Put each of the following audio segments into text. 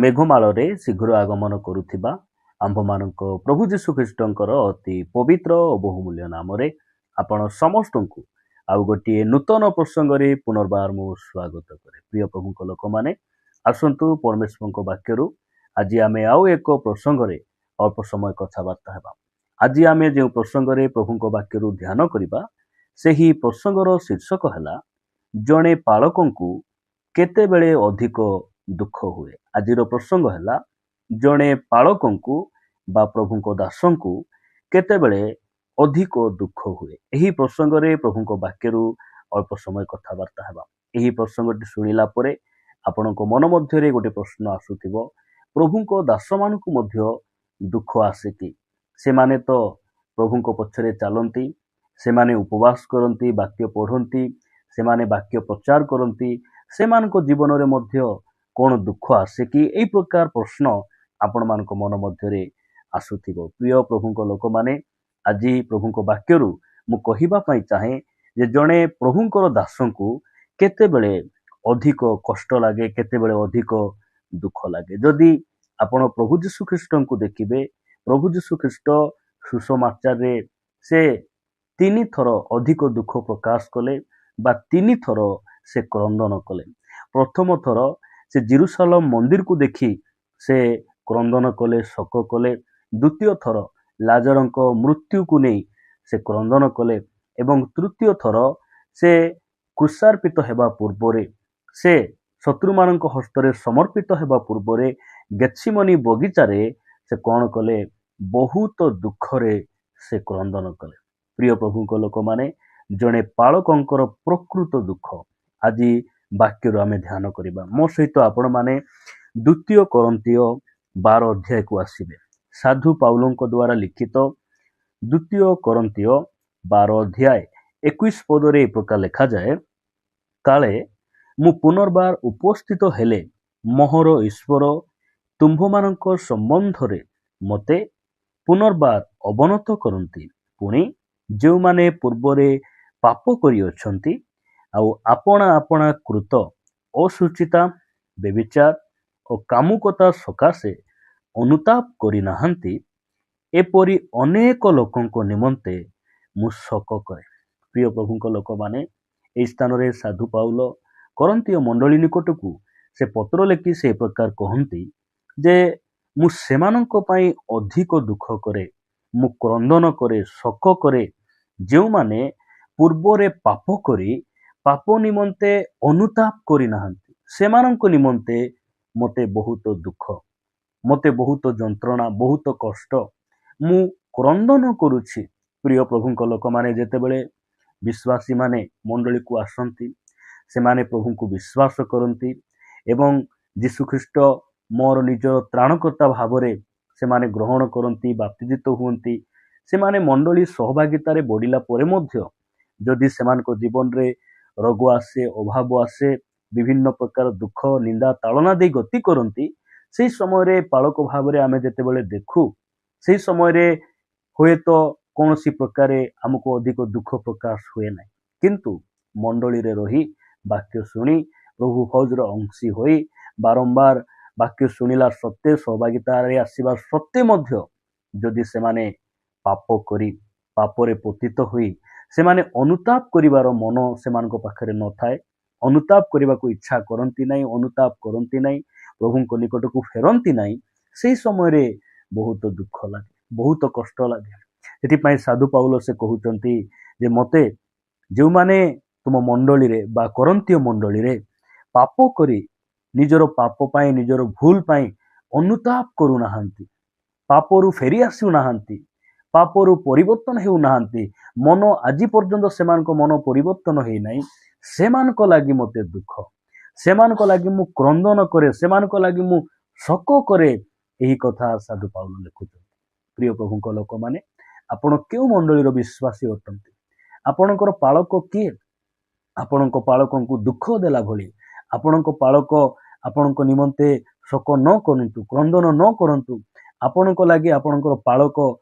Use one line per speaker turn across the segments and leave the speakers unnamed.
ମେଘମାଳରେ ଶୀଘ୍ର ଆଗମନ କରୁଥିବା ଆମ୍ଭମାନଙ୍କ ପ୍ରଭୁ ଯୀଶୁଖ୍ରୀଷ୍ଟଙ୍କର ଅତି ପବିତ୍ର ଓ ବହୁମୂଲ୍ୟ ନାମରେ ଆପଣ ସମସ୍ତଙ୍କୁ ଆଉ ଗୋଟିଏ ନୂତନ ପ୍ରସଙ୍ଗରେ ପୁନର୍ବାର ମୁଁ ସ୍ୱାଗତ କରେ। ପ୍ରିୟ ପ୍ରଭୁଙ୍କ ଲୋକମାନେ, ଆସନ୍ତୁ ପରମେଶ୍ୱରଙ୍କ ବାକ୍ୟରୁ ଆଜି ଆମେ ଆଉ ଏକ ପ୍ରସଙ୍ଗରେ ଅଳ୍ପ ସମୟ କଥାବାର୍ତ୍ତା ହେବା। ଆଜି ଆମେ ଯେଉଁ ପ୍ରସଙ୍ଗରେ ପ୍ରଭୁଙ୍କ ବାକ୍ୟରୁ ଧ୍ୟାନ କରିବା, ସେହି ପ୍ରସଙ୍ଗର ଶୀର୍ଷକ ହେଲା ଜଣେ ପାଳକଙ୍କୁ କେତେବେଳେ ଅଧିକ ଦୁଃଖ ହୁଏ। ଆଜିର ପ୍ରସଙ୍ଗ ହେଲା ଜଣେ ପାଳକଙ୍କୁ ବା ପ୍ରଭୁଙ୍କ ଦାସଙ୍କୁ କେତେବେଳେ ଅଧିକ ଦୁଃଖ ହୁଏ। ଏହି ପ୍ରସଙ୍ଗରେ ପ୍ରଭୁଙ୍କ ବାକ୍ୟରୁ ଅଳ୍ପ ସମୟ କଥାବାର୍ତ୍ତା ହେବା। ଏହି ପ୍ରସଙ୍ଗଟି ଶୁଣିଲା ପରେ ଆପଣଙ୍କ ମନ ମଧ୍ୟରେ ଗୋଟେ ପ୍ରଶ୍ନ ଆସୁଥିବ, ପ୍ରଭୁଙ୍କ ଦାସମାନଙ୍କୁ ମଧ୍ୟ ଦୁଃଖ ଆସେ କି? ସେମାନେ ତ ପ୍ରଭୁଙ୍କ ପଛରେ ଚାଲନ୍ତି, ସେମାନେ ଉପବାସ କରନ୍ତି, ବାକ୍ୟ ପଢ଼ନ୍ତି, ସେମାନେ ବାକ୍ୟ ପ୍ରଚାର କରନ୍ତି, ସେମାନଙ୍କ ଜୀବନରେ ମଧ୍ୟ କ'ଣ ଦୁଃଖ ଆସେ କି? ଏହି ପ୍ରକାର ପ୍ରଶ୍ନ ଆପଣମାନଙ୍କ ମନ ମଧ୍ୟରେ ଆସୁଥିବ। ପ୍ରିୟ ପ୍ରଭୁଙ୍କ ଲୋକମାନେ, ଆଜି ପ୍ରଭୁଙ୍କ ବାକ୍ୟରୁ ମୁଁ କହିବା ପାଇଁ ଚାହେଁ ଯେ ଜଣେ ପ୍ରଭୁଙ୍କର ଦାସଙ୍କୁ କେତେବେଳେ ଅଧିକ କଷ୍ଟ ଲାଗେ, କେତେବେଳେ ଅଧିକ ଦୁଃଖ ଲାଗେ। ଯଦି ଆପଣ ପ୍ରଭୁ ଯୀଶୁଖ୍ରୀଷ୍ଟଙ୍କୁ ଦେଖିବେ, ପ୍ରଭୁ ଯୀଶୁଖ୍ରୀଷ୍ଟ ସୁସମାଚାରରେ ସେ 3 ଥର ଅଧିକ ଦୁଃଖ ପ୍ରକାଶ କଲେ ବା 3 ଥର ସେ କ୍ରନ୍ଦନ କଲେ। ପ୍ରଥମ ଥର ସେ ଜେରୁସାଲେମ ମନ୍ଦିରକୁ ଦେଖି ସେ କ୍ରନ୍ଦନ କଲେ, ଶୋକ କଲେ। ଦ୍ୱିତୀୟ ଥର ଲାଜରଙ୍କ ମୃତ୍ୟୁକୁ ନେଇ ସେ କ୍ରନ୍ଦନ କଲେ ଏବଂ ତୃତୀୟ ଥର ସେ କ୍ରୁଶାର୍ପିତ ହେବା ପୂର୍ବରେ, ସେ ଶତ୍ରୁମାନଙ୍କ ହସ୍ତରେ ସମର୍ପିତ ହେବା ପୂର୍ବରେ ଗେଥସିମନି ବଗିଚାରେ ସେ କ'ଣ କଲେ? ବହୁତ ଦୁଃଖରେ ସେ କ୍ରନ୍ଦନ କଲେ। ପ୍ରିୟ ପ୍ରଭୁଙ୍କ ଲୋକମାନେ, ଜଣେ ପାଳକଙ୍କର ପ୍ରକୃତ ଦୁଃଖ ଆଜି ବାକ୍ୟରୁ ଆମେ ଧ୍ୟାନ କରିବା। ମୋ ସହିତ ଆପଣମାନେ 2 କରିନ୍ଥୀୟ 12 ଅଧ୍ୟାୟକୁ ଆସିବେ। ସାଧୁ ପାଉଲଙ୍କ ଦ୍ୱାରା ଲିଖିତ 2 କରିନ୍ଥୀୟ 12 ଅଧ୍ୟାୟ 21 ପଦରେ ଏ ପ୍ରକାର ଲେଖାଯାଏ, କାଳେ ମୁଁ ପୁନର୍ବାର ଉପସ୍ଥିତ ହେଲେ ମୋହର ଈଶ୍ୱର ତୁମ୍ଭମାନଙ୍କ ସମ୍ବନ୍ଧରେ ମୋତେ ପୁନର୍ବାର ଅବନତ କରନ୍ତି। ପୁଣି ଯେଉଁମାନେ ପୂର୍ବରେ ପାପ କରିଅଛନ୍ତି ଆଉ ଆପଣା ଆପଣା କୃତ ଅଶୁଚିତା, ବ୍ୟଭିଚାର ଓ କାମୁକତା ସକାଶେ ଅନୁତାପ କରିନାହାନ୍ତି, ଏପରି ଅନେକ ଲୋକଙ୍କ ନିମନ୍ତେ ମୁଁ ଶୋକ କରେ। ପ୍ରିୟ ପ୍ରଭୁଙ୍କ ଲୋକମାନେ, ଏହି ସ୍ଥାନରେ ସାଧୁ ପାଉଲ କରିନ୍ଥୀୟ ମଣ୍ଡଳୀ ନିକଟକୁ ସେ ପତ୍ର ଲେଖି ସେ ପ୍ରକାର କହନ୍ତି ଯେ ମୁଁ ସେମାନଙ୍କ ପାଇଁ ଅଧିକ ଦୁଃଖ କରେ, ମୁଁ କ୍ରନ୍ଦନ କରେ, ଶୋକ କରେ, ଯେଉଁମାନେ ପୂର୍ବରେ ପାପ କରି ପାପ ନିମନ୍ତେ ଅନୁତାପ କରିନାହାନ୍ତି। ସେମାନଙ୍କ ନିମନ୍ତେ ମୋତେ ବହୁତ ଦୁଃଖ, ମୋତେ ବହୁତ ଯନ୍ତ୍ରଣା, ବହୁତ କଷ୍ଟ, ମୁଁ କ୍ରନ୍ଦନ କରୁଛି। ପ୍ରିୟ ପ୍ରଭୁଙ୍କ ଲୋକମାନେ, ଯେତେବେଳେ ବିଶ୍ୱାସୀମାନେ ମଣ୍ଡଳୀକୁ ଆସନ୍ତି, ସେମାନେ ପ୍ରଭୁଙ୍କୁ ବିଶ୍ୱାସ କରନ୍ତି ଏବଂ ଯୀଶୁଖ୍ରୀଷ୍ଟ ମୋର ନିଜ ତ୍ରାଣକର୍ତ୍ତା ଭାବରେ ସେମାନେ ଗ୍ରହଣ କରନ୍ତି, ବାପ୍ତିଜିତ ହୁଅନ୍ତି। ସେମାନେ ମଣ୍ଡଳୀ ସହଭାଗିତାରେ ବଢ଼ିଲା ପରେ ମଧ୍ୟ ଯଦି ସେମାନଙ୍କ ଜୀବନରେ ରୋଗ ଆସେ, ଅଭାବ ଆସେ, ବିଭିନ୍ନ ପ୍ରକାର ଦୁଃଖ, ନିନ୍ଦା, ତାଳନା ଦେଇ ଗତି କରନ୍ତି, ସେହି ସମୟରେ ପାଳକ ଭାବରେ ଆମେ ଯେତେବେଳେ ଦେଖୁ, ସେହି ସମୟରେ ହୁଏତ କୌଣସି ପ୍ରକାରେ ଆମକୁ ଅଧିକ ଦୁଃଖ ପ୍ରକାଶ ହୁଏ ନାହିଁ। କିନ୍ତୁ ମଣ୍ଡଳୀରେ ରହି ବାକ୍ୟ ଶୁଣି ପ୍ରଭୁ ଫୌଜର ଅଂଶୀ ହୋଇ ବାରମ୍ବାର ବାକ୍ୟ ଶୁଣିଲା ସତ୍ତ୍ୱେ, ସହଭାଗିତାରେ ଆସିବା ସତ୍ତ୍ୱେ ମଧ୍ୟ ଯଦି ସେମାନେ ପାପ କରି ପାପରେ ପତିତ ହୋଇ ସେମାନେ ଅନୁତାପ କରିବାର ମନ ସେମାନଙ୍କ ପାଖରେ ନଥାଏ, ଅନୁତାପ କରିବାକୁ ଇଚ୍ଛା କରନ୍ତି ନାହିଁ, ଅନୁତାପ କରନ୍ତି ନାହିଁ, ପ୍ରଭୁଙ୍କ ନିକଟକୁ ଫେରନ୍ତି ନାହିଁ, ସେହି ସମୟରେ ବହୁତ ଦୁଃଖ ଲାଗେ, ବହୁତ କଷ୍ଟ ଲାଗେ। ସେଥିପାଇଁ ସାଧୁ ପାଉଲ ସେ କହୁଛନ୍ତି ଯେ ମୋତେ ଯେଉଁମାନେ ତୁମ ମଣ୍ଡଳୀରେ ବା କରିନ୍ଥୀୟ ମଣ୍ଡଳୀରେ ପାପ କରି ନିଜର ପାପ ପାଇଁ, ନିଜର ଭୁଲ ପାଇଁ ଅନୁତାପ କରୁନାହାନ୍ତି, ପାପରୁ ଫେରି ଆସୁନାହାନ୍ତି, ପାପରୁ ପରିବର୍ତ୍ତନ ହେଉନାହାନ୍ତି, ମନ ଆଜି ପର୍ଯ୍ୟନ୍ତ ସେମାନଙ୍କ ମନ ପରିବର୍ତ୍ତନ ହେଇନାହିଁ, ସେମାନଙ୍କ ଲାଗି ମୋତେ ଦୁଃଖ, ସେମାନଙ୍କ ଲାଗି ମୁଁ କ୍ରନ୍ଦନ କରେ, ସେମାନଙ୍କ ଲାଗି ମୁଁ ଶୋକ କରେ। ଏହି କଥା ସାଧୁ ପାଉଲ ଲେଖୁଛନ୍ତି। ପ୍ରିୟ ପ୍ରଭୁଙ୍କ ଲୋକମାନେ, ଆପଣ କେଉଁ ମଣ୍ଡଳୀର ବିଶ୍ୱାସୀ ଅଟନ୍ତି? ଆପଣଙ୍କର ପାଳକ କିଏ? ଆପଣଙ୍କ ପାଳକଙ୍କୁ ଦୁଃଖ ଦେଲା ଭଳି ଆପଣଙ୍କ ପାଳକ ଆପଣଙ୍କ ନିମନ୍ତେ ଶୋକ ନ କରନ୍ତୁ, କ୍ରନ୍ଦନ ନ କରନ୍ତୁ, ଆପଣଙ୍କ ଲାଗି ଆପଣଙ୍କର ପାଳକ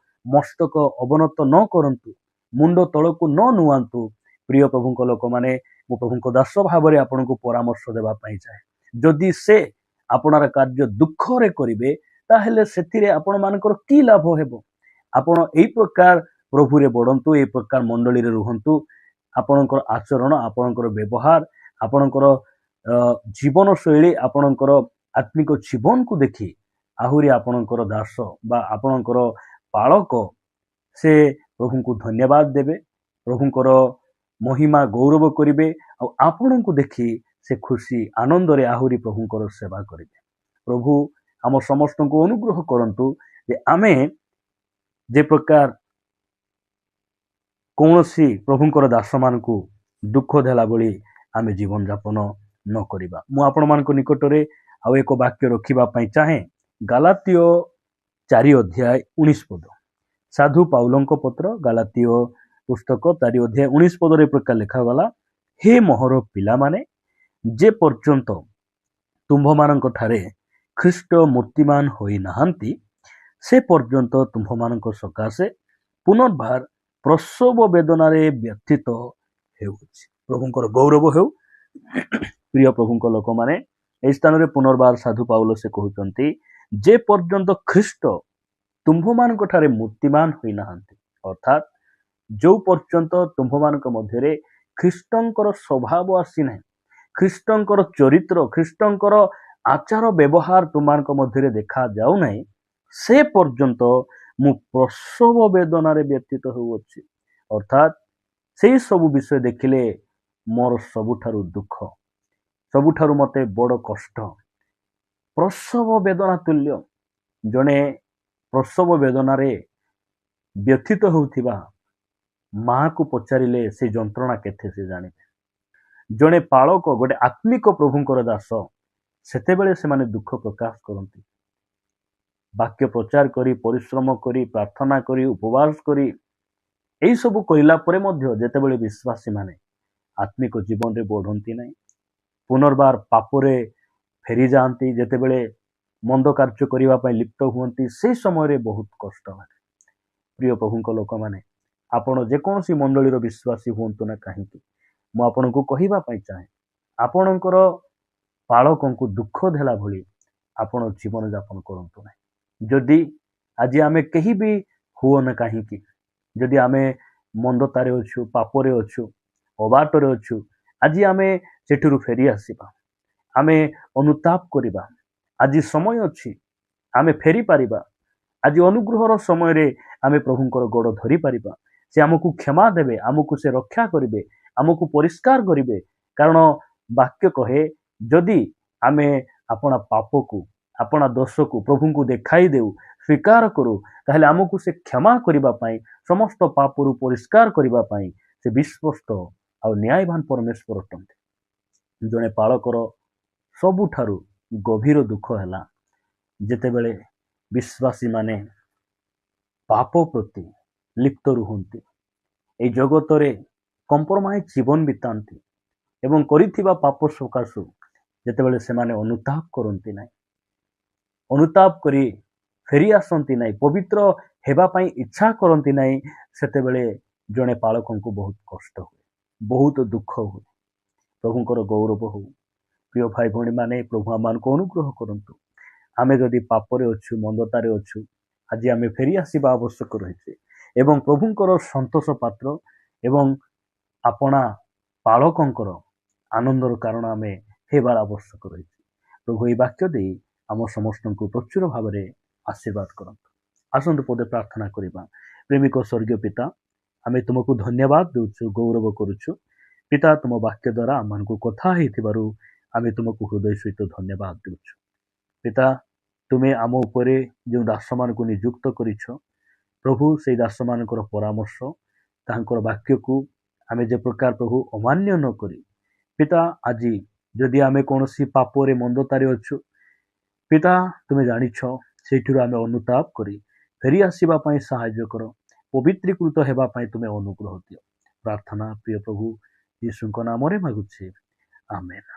ମସ୍ତକ ଅବନତ ନ କରନ୍ତୁ, ମୁଣ୍ଡ ତଳକୁ ନ ନୁଆନ୍ତୁ। ପ୍ରିୟ ପ୍ରଭୁଙ୍କ ଲୋକମାନେ, ମୁଁ ପ୍ରଭୁଙ୍କ ଦାସ ଭାବରେ ଆପଣଙ୍କୁ ପରାମର୍ଶ ଦେବା ପାଇଁ ଚାହେଁ, ଯଦି ସେ ଆପଣାର କାର୍ଯ୍ୟ ଦୁଃଖରେ କରିବେ ତାହେଲେ ସେଥିରେ ଆପଣମାନଙ୍କର କି ଲାଭ ହେବ? ଆପଣ ଏଇ ପ୍ରକାର ପ୍ରଭୁରେ ବଢ଼ନ୍ତୁ, ଏଇ ପ୍ରକାର ମଣ୍ଡଳୀରେ ରୁହନ୍ତୁ। ଆପଣଙ୍କର ଆଚରଣ, ଆପଣଙ୍କର ବ୍ୟବହାର, ଆପଣଙ୍କର ଜୀବନଶୈଳୀ, ଆପଣଙ୍କର ଆତ୍ମିକ ଜୀବନକୁ ଦେଖି ଆହୁରି ଆପଣଙ୍କର ଦାସ ବା ଆପଣଙ୍କର ପାଳକ ସେ ପ୍ରଭୁଙ୍କୁ ଧନ୍ୟବାଦ ଦେବେ, ପ୍ରଭୁଙ୍କର ମହିମା ଗୌରବ କରିବେ, ଆଉ ଆପଣଙ୍କୁ ଦେଖି ସେ ଖୁସି ଆନନ୍ଦରେ ଆହୁରି ପ୍ରଭୁଙ୍କର ସେବା କରିବେ। ପ୍ରଭୁ ଆମ ସମସ୍ତଙ୍କୁ ଅନୁଗ୍ରହ କରନ୍ତୁ ଯେ ଆମେ ଯେ ପ୍ରକାର କୌଣସି ପ୍ରଭୁଙ୍କର ଦାସମାନଙ୍କୁ ଦୁଃଖ ଦେଲା ଭଳି ଆମେ ଜୀବନଯାପନ ନ କରିବା। ମୁଁ ଆପଣମାନଙ୍କ ନିକଟରେ ଆଉ ଏକ ବାକ୍ୟ ରଖିବା ପାଇଁ ଚାହେଁ। ଗାଲାତୀୟ 4:19 ସାଧୁ ପାଉଲଙ୍କ ପତ୍ର, ଗାଲାତୀୟ ପୁସ୍ତକ 4:19 ପ୍ରକାର ଲେଖାଗଲା, ହେ ମୋହର ପିଲାମାନେ, ଯେ ପର୍ଯ୍ୟନ୍ତ ତୁମ୍ଭମାନଙ୍କ ଠାରେ ଖ୍ରୀଷ୍ଟ ମୂର୍ତ୍ତିମାନ ହୋଇନାହାନ୍ତି ସେ ପର୍ଯ୍ୟନ୍ତ ତୁମ୍ଭମାନଙ୍କ ସକାଶେ ପୁନର୍ବାର ପ୍ରସବ ବେଦନାରେ ବ୍ୟଥିତ ହେଉଅଛି। ପ୍ରଭୁଙ୍କର ଗୌରବ ହେଉ। ପ୍ରିୟ ପ୍ରଭୁଙ୍କ ଲୋକମାନେ, ଏହି ସ୍ଥାନରେ ପୁନର୍ବାର ସାଧୁ ପାଉଲ ସେ କହୁଛନ୍ତି, ଯେ ପର୍ଯ୍ୟନ୍ତ ଖ୍ରୀଷ୍ଟ ତୁମ୍ଭମାନଙ୍କ ଠାରେ ମୂର୍ତ୍ତିମାନ ହୋଇନାହାନ୍ତି, ଅର୍ଥାତ୍ ଯେଉଁ ପର୍ଯ୍ୟନ୍ତ ତୁମ୍ଭମାନଙ୍କ ମଧ୍ୟରେ ଖ୍ରୀଷ୍ଟଙ୍କର ସ୍ୱଭାବ ଆସିନାହିଁ, ଖ୍ରୀଷ୍ଟଙ୍କର ଚରିତ୍ର, ଖ୍ରୀଷ୍ଟଙ୍କର ଆଚାର ବ୍ୟବହାର ତୁମମାନଙ୍କ ମଧ୍ୟରେ ଦେଖାଯାଉନାହିଁ, ସେ ପର୍ଯ୍ୟନ୍ତ ମୁଁ ପ୍ରସବ ବେଦନାରେ ବ୍ୟତୀତ ହେଉଅଛି। ଅର୍ଥାତ୍ ସେଇ ସବୁ ବିଷୟ ଦେଖିଲେ ମୋର ସବୁଠାରୁ ଦୁଃଖ, ସବୁଠାରୁ ମୋତେ ବଡ଼ କଷ୍ଟ। ପ୍ରସବ ବେଦନା ତୁଲ୍ୟ। ଜଣେ ପ୍ରସବ ବେଦନାରେ ବ୍ୟଥିତ ହେଉଥିବା ମାଆକୁ ପଚାରିଲେ ସେ ଯନ୍ତ୍ରଣା କେତେ ସେ ଜାଣିବେ। ଜଣେ ପାଳକ, ଗୋଟେ ଆତ୍ମିକ ପ୍ରଭୁଙ୍କର ଦାସ, ସେତେବେଳେ ସେମାନେ ଦୁଃଖ ପ୍ରକାଶ କରନ୍ତି। ବାକ୍ୟ ପ୍ରଚାର କରି, ପରିଶ୍ରମ କରି, ପ୍ରାର୍ଥନା କରି, ଉପବାସ କରି, ଏହିସବୁ କରିଲା ପରେ ମଧ୍ୟ ଯେତେବେଳେ ବିଶ୍ୱାସୀମାନେ ଆତ୍ମିକ ଜୀବନରେ ବଢ଼ନ୍ତି ନାହିଁ, ପୁନର୍ବାର ପାପରେ ଫେରିଯାଆନ୍ତି, ଯେତେବେଳେ ମନ୍ଦ କାର୍ଯ୍ୟ କରିବା ପାଇଁ ଲିପ୍ତ ହୁଅନ୍ତି, ସେହି ସମୟରେ ବହୁତ କଷ୍ଟ ଲାଗେ। ପ୍ରିୟ ପ୍ରଭୁଙ୍କ ଲୋକମାନେ, ଆପଣ ଯେକୌଣସି ମଣ୍ଡଳୀର ବିଶ୍ୱାସୀ ହୁଅନ୍ତୁ ନା କାହିଁକି, ମୁଁ ଆପଣଙ୍କୁ କହିବା ପାଇଁ ଚାହେଁ, ଆପଣଙ୍କର ପାଳକଙ୍କୁ ଦୁଃଖ ଦେଲା ଭଳି ଆପଣ ଜୀବନଯାପନ କରନ୍ତୁ ନାହିଁ। ଯଦି ଆଜି ଆମେ କେହି ବି ହୁଅନା କାହିଁକି, ଯଦି ଆମେ ମନ୍ଦତାରେ ଅଛୁ, ପାପରେ ଅଛୁ, ଅବାଟରେ ଅଛୁ, ଆଜି ଆମେ ସେଠାରୁ ଫେରି ଆସିବା, ଆମେ ଅନୁତାପ କରିବା। ଆଜି ସମୟ ଅଛି, ଆମେ ଫେରିପାରିବା। ଆଜି ଅନୁଗ୍ରହର ସମୟରେ ଆମେ ପ୍ରଭୁଙ୍କର ଗୋଡ଼ ଧରିପାରିବା। ସେ ଆମକୁ କ୍ଷମା ଦେବେ, ଆମକୁ ସେ ରକ୍ଷା କରିବେ, ଆମକୁ ପରିଷ୍କାର କରିବେ। କାରଣ ବାକ୍ୟ କହେ, ଯଦି ଆମେ ଆପଣା ପାପକୁ, ଆପଣା ଦୋଷକୁ ପ୍ରଭୁଙ୍କୁ ଦେଖାଇ ଦେଉ, ସ୍ୱୀକାର କରୁ, ତାହେଲେ ଆମକୁ ସେ କ୍ଷମା କରିବା ପାଇଁ, ସମସ୍ତ ପାପରୁ ପରିଷ୍କାର କରିବା ପାଇଁ ସେ ବିଶ୍ୱସ୍ତ ଆଉ ନ୍ୟାୟବାନ ପରମେଶ୍ୱର ଅଟନ୍ତି। ଜଣେ ପାଳକର ସବୁଠାରୁ ଗଭୀର ଦୁଃଖ ହେଲା ଯେତେବେଳେ ବିଶ୍ୱାସୀମାନେ ପାପ ପ୍ରତି ଲିପ୍ତ ରୁହନ୍ତି, ଏହି ଜଗତରେ କମ୍ପ୍ରମାଇଜ୍ ଜୀବନ ବିତାନ୍ତି ଏବଂ କରିଥିବା ପାପ ସକାଶୁ ଯେତେବେଳେ ସେମାନେ ଅନୁତାପ କରନ୍ତି ନାହିଁ, ଅନୁତାପ କରି ଫେରି ଆସନ୍ତି ନାହିଁ, ପବିତ୍ର ହେବା ପାଇଁ ଇଚ୍ଛା କରନ୍ତି ନାହିଁ, ସେତେବେଳେ ଜଣେ ପାଳକଙ୍କୁ ବହୁତ କଷ୍ଟ ହୁଏ, ବହୁତ ଦୁଃଖ ହୁଏ। ପ୍ରଭୁଙ୍କର ଗୌରବ ହଉ। ପ୍ରିୟ ଭାଇ ଭଉଣୀମାନେ, ପ୍ରଭୁ ଆମମାନଙ୍କୁ ଅନୁଗ୍ରହ କରନ୍ତୁ। ଆମେ ଯଦି ପାପରେ ଅଛୁ, ମନ୍ଦତାରେ ଅଛୁ, ଆଜି ଆମେ ଫେରି ଆସିବା ଆବଶ୍ୟକ ରହିଛି ଏବଂ ପ୍ରଭୁଙ୍କର ସନ୍ତୋଷ ପାତ୍ର ଏବଂ ଆପଣା ପାଳକଙ୍କର ଆନନ୍ଦର କାରଣ ଆମେ ହେବାର ଆବଶ୍ୟକ ରହିଛି। ପ୍ରଭୁ ଏହି ବାକ୍ୟ ଦେଇ ଆମ ସମସ୍ତଙ୍କୁ ପ୍ରଚୁର ଭାବରେ ଆଶୀର୍ବାଦ କରନ୍ତୁ। ଆସନ୍ତୁ ପଦେ ପ୍ରାର୍ଥନା କରିବା। ପ୍ରେମିକ ସ୍ୱର୍ଗୀୟ ପିତା, ଆମେ ତୁମକୁ ଧନ୍ୟବାଦ ଦେଉଛୁ, ଗୌରବ କରୁଛୁ। ପିତା, ତୁମ ବାକ୍ୟ ଦ୍ୱାରା ଆମମାନଙ୍କୁ କଥା ହେଇଥିବାରୁ ଆମେ ତୁମକୁ ହୃଦୟ ସହିତ ଧନ୍ୟବାଦ ଦେଉଛୁ। ପିତା, ତୁମେ ଆମ ଉପରେ ଯେଉଁ ଦାସମାନଙ୍କୁ ନିଯୁକ୍ତ କରିଛ, ପ୍ରଭୁ ସେଇ ଦାସମାନଙ୍କର ପରାମର୍ଶ, ତାହାଙ୍କର ବାକ୍ୟକୁ ଆମେ ଯେ ପ୍ରକାର ପ୍ରଭୁ ଅମାନ୍ୟ ନ କରି, ପିତା ଆଜି ଯଦି ଆମେ କୌଣସି ପାପରେ ମନ୍ଦତାରେ ଅଛୁ, ପିତା ତୁମେ ଜାଣିଛ, ସେଇଥିରୁ ଆମେ ଅନୁତାପ କରି ଫେରି ଆସିବା ପାଇଁ ସାହାଯ୍ୟ କର, ପବିତ୍ରୀକୃତ ହେବା ପାଇଁ ତୁମେ ଅନୁଗ୍ରହ ଦିଅ। ପ୍ରାର୍ଥନା ପ୍ରିୟ ପ୍ରଭୁ ଯୀଶୁଙ୍କ ନାମରେ ମାଗୁଛି, ଆମେନ୍।